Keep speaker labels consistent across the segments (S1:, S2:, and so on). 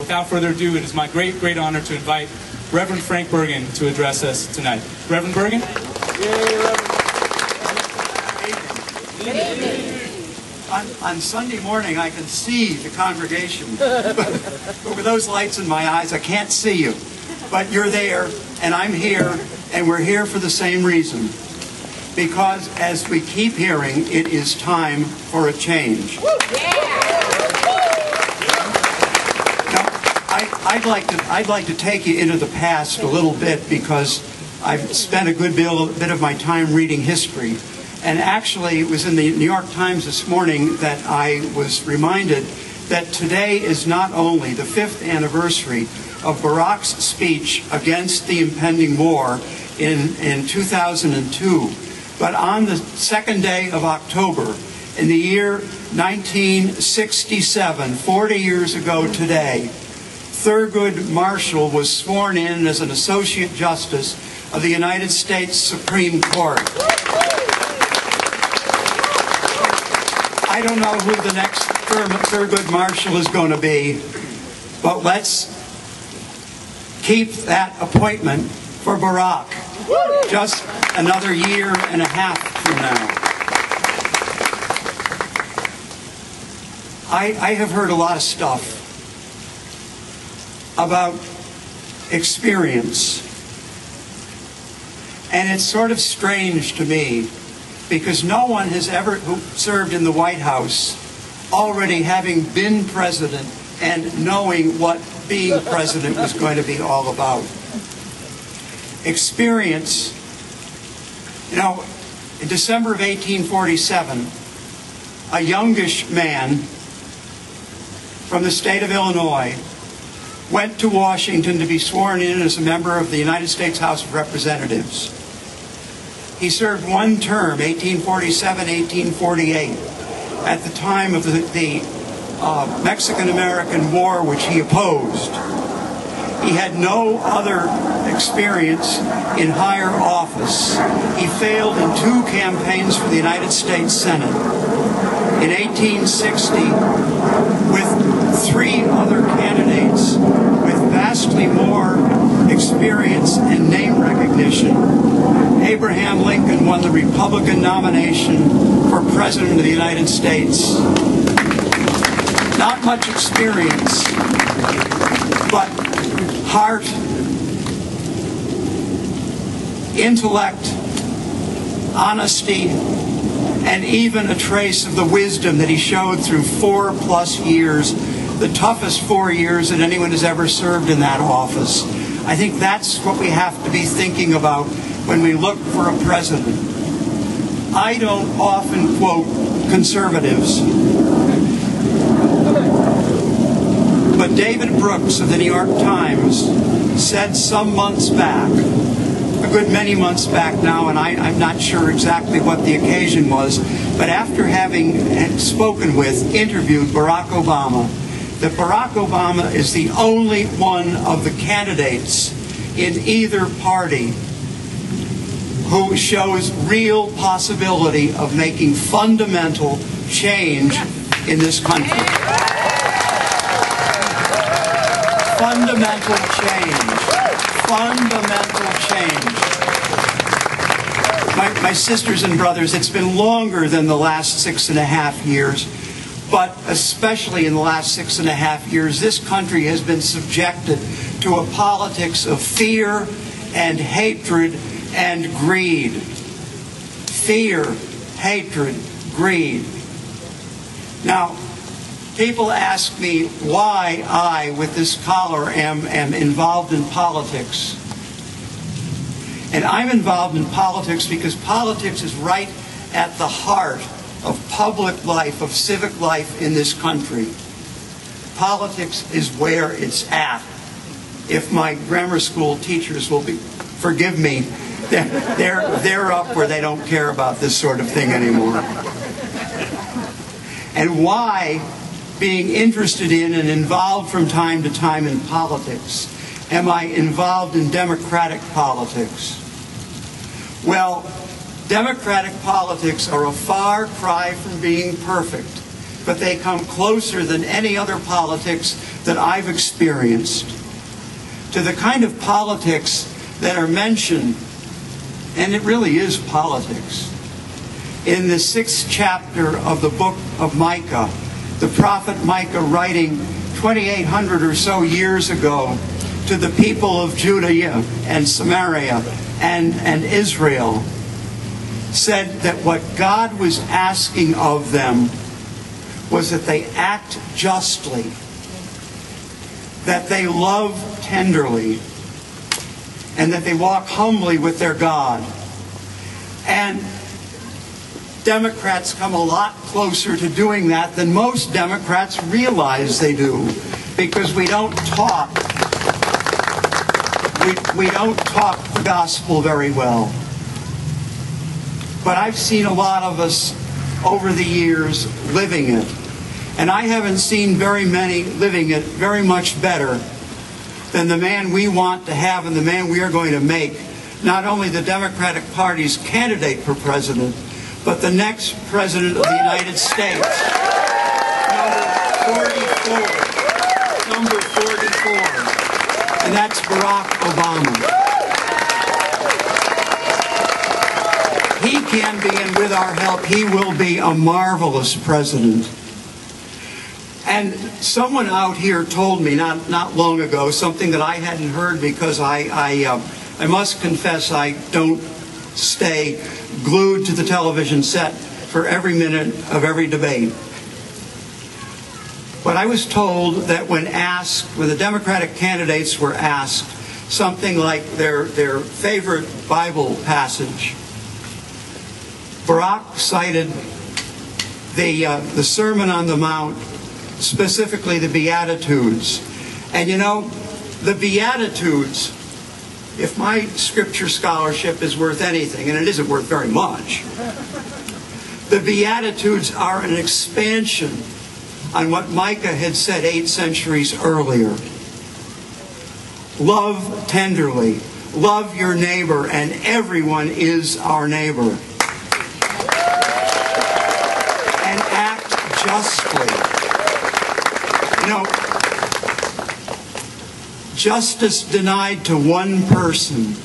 S1: without further ado, it is my great, great honor to invite Reverend Frank Bergen to address us tonight. Reverend Bergen?
S2: Yay, Reverend. Good evening. On Sunday morning, I can see the congregation. But with those lights in my eyes, I can't see you. But you're there, and I'm here, and we're here for the same reason. Because as we keep hearing, it is time for a change. Now, I'd like to take you into the past a little bit because I've spent a good bit of my time reading history. And actually, it was in the New York Times this morning that I was reminded that today is not only the 5th anniversary of Barack's speech against the impending war in 2002, but on the 2nd day of October, in the year 1967, 40 years ago today, Thurgood Marshall was sworn in as an Associate Justice of the United States Supreme Court. I don't know who the next Thurgood Marshall is going to be, but let's keep that appointment for Barack just another year and a half from now. I have heard a lot of stuff about experience, and it's sort of strange to me because no one has ever served in the White House already having been president and knowing what being president was going to be all about. Experience, you know, in December of 1847, a youngish man from the state of Illinois went to Washington to be sworn in as a member of the United States House of Representatives. He served one term, 1847-1848, at the time of the Mexican-American War, which he opposed. He had no other experience in higher office. He failed in 2 campaigns for the United States Senate. In 1860, with 3 other candidates with vastly more experience and name recognition, Abraham Lincoln won the Republican nomination for President of the United States. Not much experience, but heart, intellect, honesty, and even a trace of the wisdom that he showed through 4+ years, the toughest 4 years that anyone has ever served in that office. I think that's what we have to be thinking about when we look for a president. I don't often quote conservatives, but David Brooks of the New York Times said some months back, a good many months back now, and I'm not sure exactly what the occasion was, but after having interviewed Barack Obama, that Barack Obama is the only one of the candidates in either party who shows real possibility of making fundamental change in this country. Fundamental change. Fundamental change. My sisters and brothers, it's been longer than the last 6.5 years, but especially in the last 6.5 years, this country has been subjected to a politics of fear and hatred and greed. Fear, hatred, greed. Now, people ask me why I, with this collar, am involved in politics. And I'm involved in politics because politics is right at the heart of public life, of civic life in this country. Politics is where it's at. If my grammar school teachers will forgive me, they're up where they don't care about this sort of thing anymore. And why, being interested in and involved from time to time in politics, am I involved in democratic politics? Well, democratic politics are a far cry from being perfect, but they come closer than any other politics that I've experienced to the kind of politics that are mentioned, and it really is politics, in the 6th chapter of the book of Micah. The prophet Micah, writing 2,800 or so years ago to the people of Judah and Samaria and Israel, said that what God was asking of them was that they act justly, that they love tenderly, and that they walk humbly with their God. And Democrats come a lot closer to doing that than most Democrats realize they do, because we don't talk. We don't talk the gospel very well. But I've seen a lot of us over the years living it. And I haven't seen very many living it very much better than the man we want to have and the man we are going to make, not only the Democratic Party's candidate for president, but the next president of the United States. Number 44. And that's Barack Obama. He can be, and with our help, he will be a marvelous president. And someone out here told me not long ago something that I hadn't heard, because I must confess I don't stay glued to the television set for every minute of every debate. But I was told that when the Democratic candidates were asked something like their favorite Bible passage, Barack cited the Sermon on the Mount, specifically the Beatitudes. And you know, the Beatitudes, if my scripture scholarship is worth anything, and it isn't worth very much, the Beatitudes are an expansion on what Micah had said 8 centuries earlier. Love tenderly, love your neighbor, and everyone is our neighbor. And act justly. You know, justice denied to one person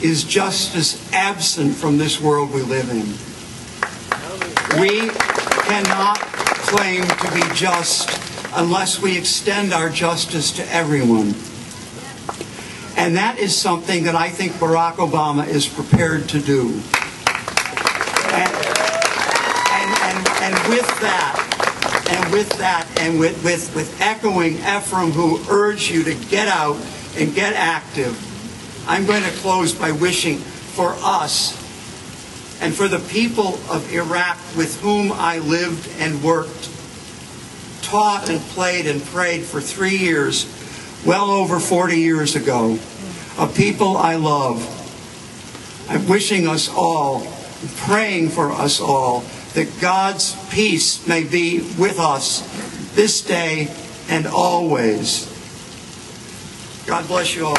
S2: is justice absent from this world we live in. We cannot claim to be just unless we extend our justice to everyone. And that is something that I think Barack Obama is prepared to do. And with echoing Ephraim, who urge you to get out and get active, I'm going to close by wishing for us and for the people of Iraq with whom I lived and worked, taught and played and prayed for 3 years, well over 40 years ago, a people I love. I'm wishing us all, praying for us all, that God's peace may be with us this day and always. God bless you all.